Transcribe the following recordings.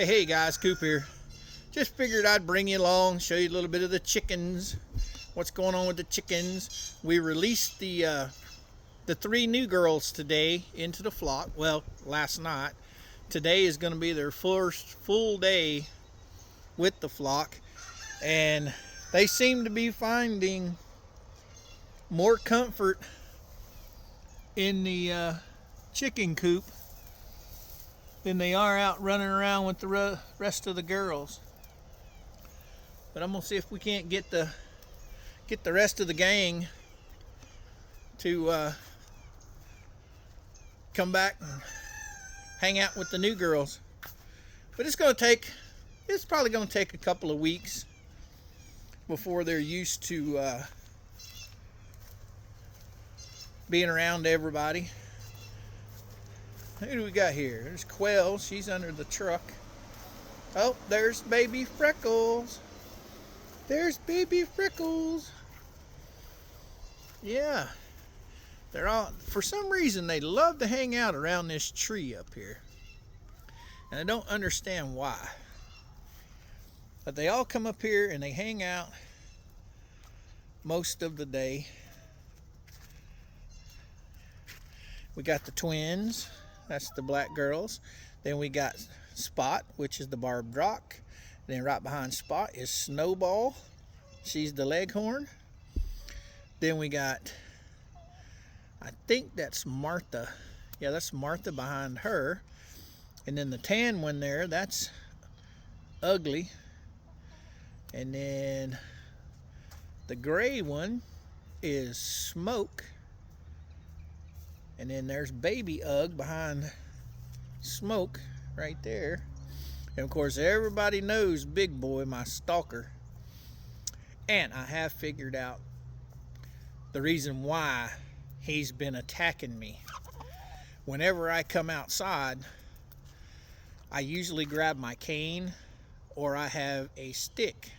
Hey guys, Coop here. Just figured I'd bring you along, show you a little bit of the chickens. What's going on with the chickens? We released the 3 new girls today into the flock. Well, last night. Today is going to be their first full day with the flock, and they seem to be finding more comfort in the chicken coop than they are out running around with the rest of the girls. But I'm gonna see if we can't get the rest of the gang to come back and hang out with the new girls. But it's probably gonna take a couple of weeks before they're used to being around everybody. Who do we got here? There's Quail. She's under the truck. Oh, there's baby Freckles. There's baby Freckles. Yeah. They're all, for some reason, they love to hang out around this tree up here. And I don't understand why. But they all come up here and they hang out most of the day. We got the twins. That's the black girls. Then we got Spot, which is the barbed rock. Then right behind Spot is Snowball. She's the leghorn. Then we got, I think that's Martha. Yeah, that's Martha behind her. And then the tan one there, that's Ugly. And then the gray one is Smoke. And then there's baby Ugg behind Smoke right there. And of course everybody knows Big Boy, my stalker. And I have figured out the reason why he's been attacking me. Whenever I come outside, I usually grab my cane or I have a stick.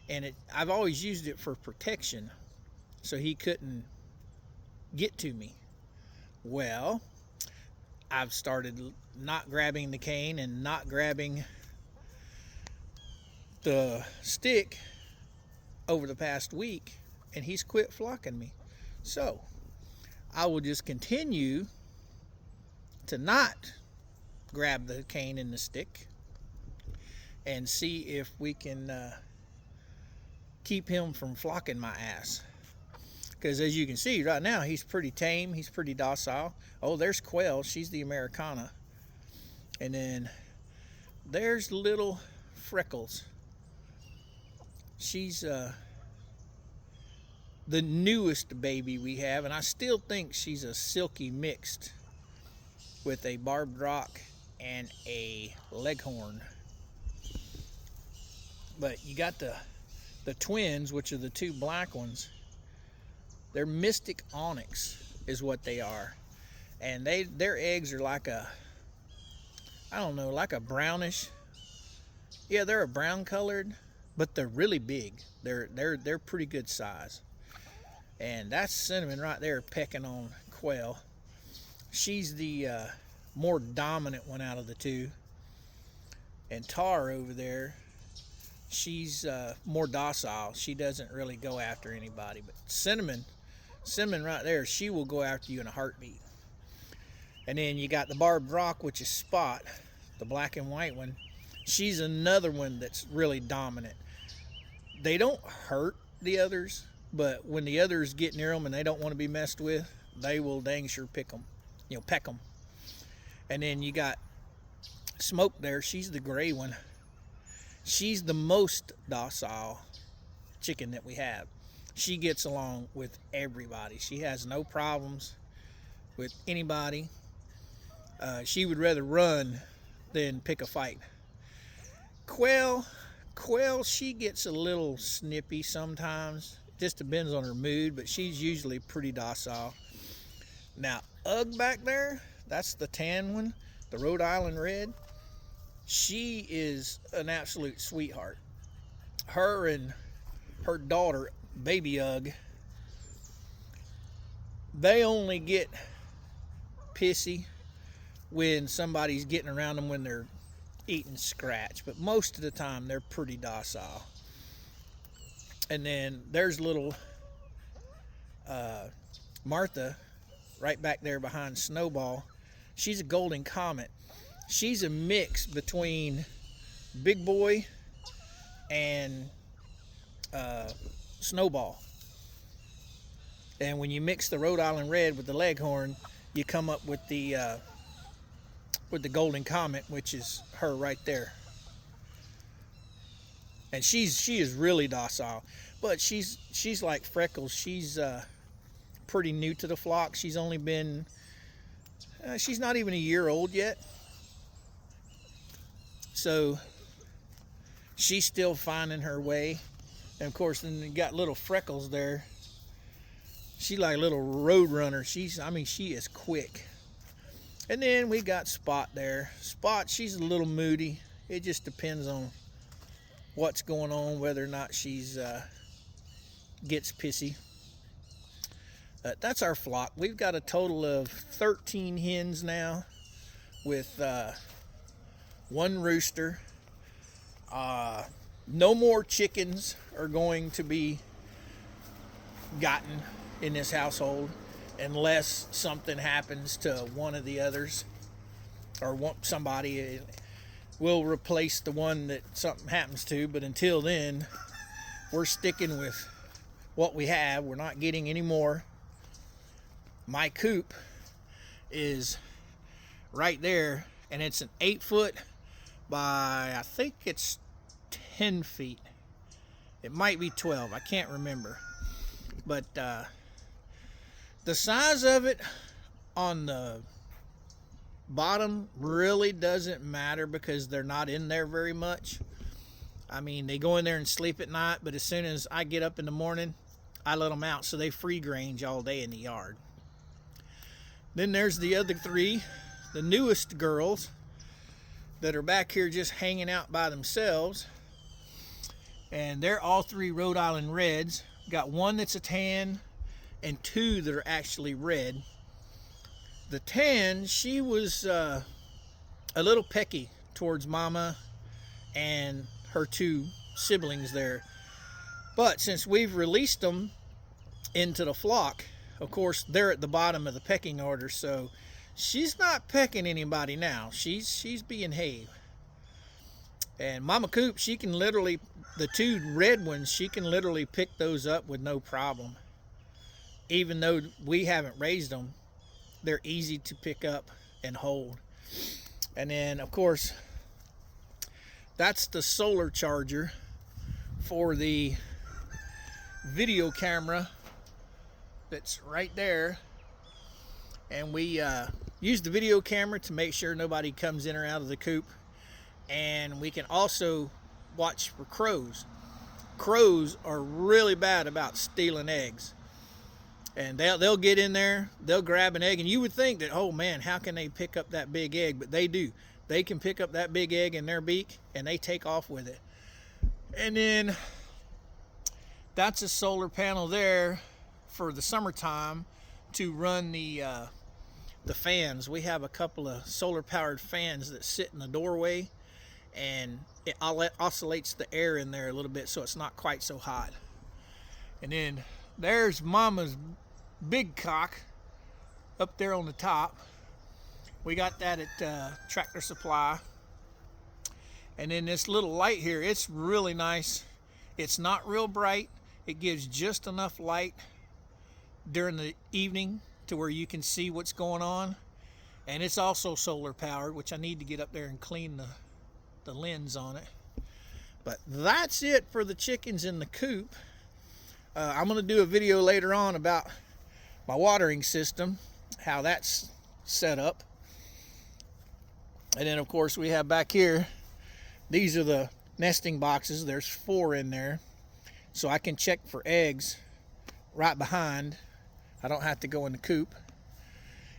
And I've always used it for protection, so he couldn't get to me. Well, I've started not grabbing the cane and not grabbing the stick over the past week, and he's quit flocking me. So I will just continue to not grab the cane and the stick and see if we can keep him from flocking my ass. Because as you can see right now, he's pretty tame. He's pretty docile. Oh, there's Quail. She's the Americana. And then there's little Freckles. She's the newest baby we have. And I still think she's a silky mixed with a barbed rock and a leghorn. But you got the twins, which are the 2 black ones. They're mystic onyx is what they are. And their eggs are like a, I don't know, like a brownish. Yeah, they're a brown colored, but they're really big. They're pretty good size. And that's Cinnamon right there pecking on Quail. She's the more dominant one out of the 2. And Tar over there, she's more docile. She doesn't really go after anybody. But Cinnamon right there, she will go after you in a heartbeat. And then you got the barbed rock, which is Spot, the black and white one. She's another one that's really dominant. They don't hurt the others, but when the others get near them and they don't want to be messed with, they will dang sure peck them. And then you got Smoke there. She's the gray one. She's the most docile chicken that we have. She gets along with everybody. She has no problems with anybody. She would rather run than pick a fight. Quail, she gets a little snippy sometimes. Just depends on her mood, but she's usually pretty docile. Now, Ugg back there, that's the tan one, the Rhode Island Red. She is an absolute sweetheart. Her and her daughter, baby Ugg, they only get pissy when somebody's getting around them when they're eating scratch, but most of the time they're pretty docile. And then there's little Martha right back there behind Snowball. She's a golden comet. She's a mix between Big Boy and Snowball. And when you mix the Rhode Island Red with the Leghorn, you come up with the golden comet, which is her right there. And she is really docile, but she's like Freckles. She's pretty new to the flock. She's only been she's not even a year old yet, so she's still finding her way. And of course, then you got little Freckles there. She's like a little road runner. She is quick. And then we got Spot there. Spot, she's a little moody. It just depends on what's going on, whether or not she's gets pissy. That's our flock. We've got a total of 13 hens now, with 1 rooster. No more chickens are going to be gotten in this household unless something happens to one of the others, or somebody will replace the one that something happens to. But until then, we're sticking with what we have. We're not getting any more. My coop is right there, and it's an 8 foot by, I think it's 10 feet. It might be 12, I can't remember. But the size of it on the bottom really doesn't matter, because they're not in there very much. I mean, they go in there and sleep at night, but as soon as I get up in the morning, I let them out, so they free range all day in the yard. Then there's the other 3, the newest girls that are back here just hanging out by themselves. And they're all 3 Rhode Island Reds. Got 1 that's a tan and 2 that are actually red. The tan, she was a little pecky towards Mama and her 2 siblings there. But since we've released them into the flock, of course, they're at the bottom of the pecking order, so she's not pecking anybody now. She's being hay. And Mama Coop, she can literally, the 2 red ones, she can literally pick those up with no problem. Even though we haven't raised them, they're easy to pick up and hold. And then, of course, that's the solar charger for the video camera that's right there. And we use the video camera to make sure nobody comes in or out of the coop. And we can also watch for crows. Crows are really bad about stealing eggs. And they'll get in there, they'll grab an egg, and you would think that, oh man, how can they pick up that big egg? But they do. They can pick up that big egg in their beak, and they take off with it. And then that's a solar panel there for the summertime to run the fans. We have a couple of solar powered fans that sit in the doorway, and it oscillates the air in there a little bit so it's not quite so hot. And then there's Mama's big cock up there on the top. We got that at Tractor Supply. And then this little light here, it's really nice. It's not real bright. It gives just enough light during the evening to where you can see what's going on. And it's also solar powered, which I need to get up there and clean the lens on it. But that's it for the chickens in the coop. I'm going to do a video later on about my watering system, how that's set up. And then, of course, we have back here, these are the nesting boxes. There's 4 in there, so I can check for eggs right behind. I don't have to go in the coop.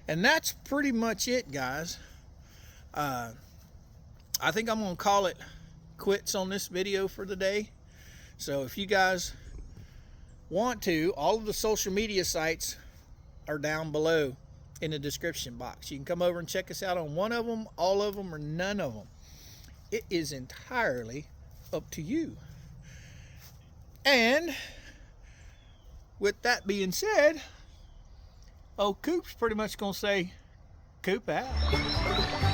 And that's pretty much it, guys. I think I'm going to call it quits on this video for the day. So if you guys want to, all of the social media sites are down below in the description box. You can come over and check us out on one of them, all of them, or none of them. it is entirely up to you. And with that being said, old Coop's pretty much gonna say, Coop out.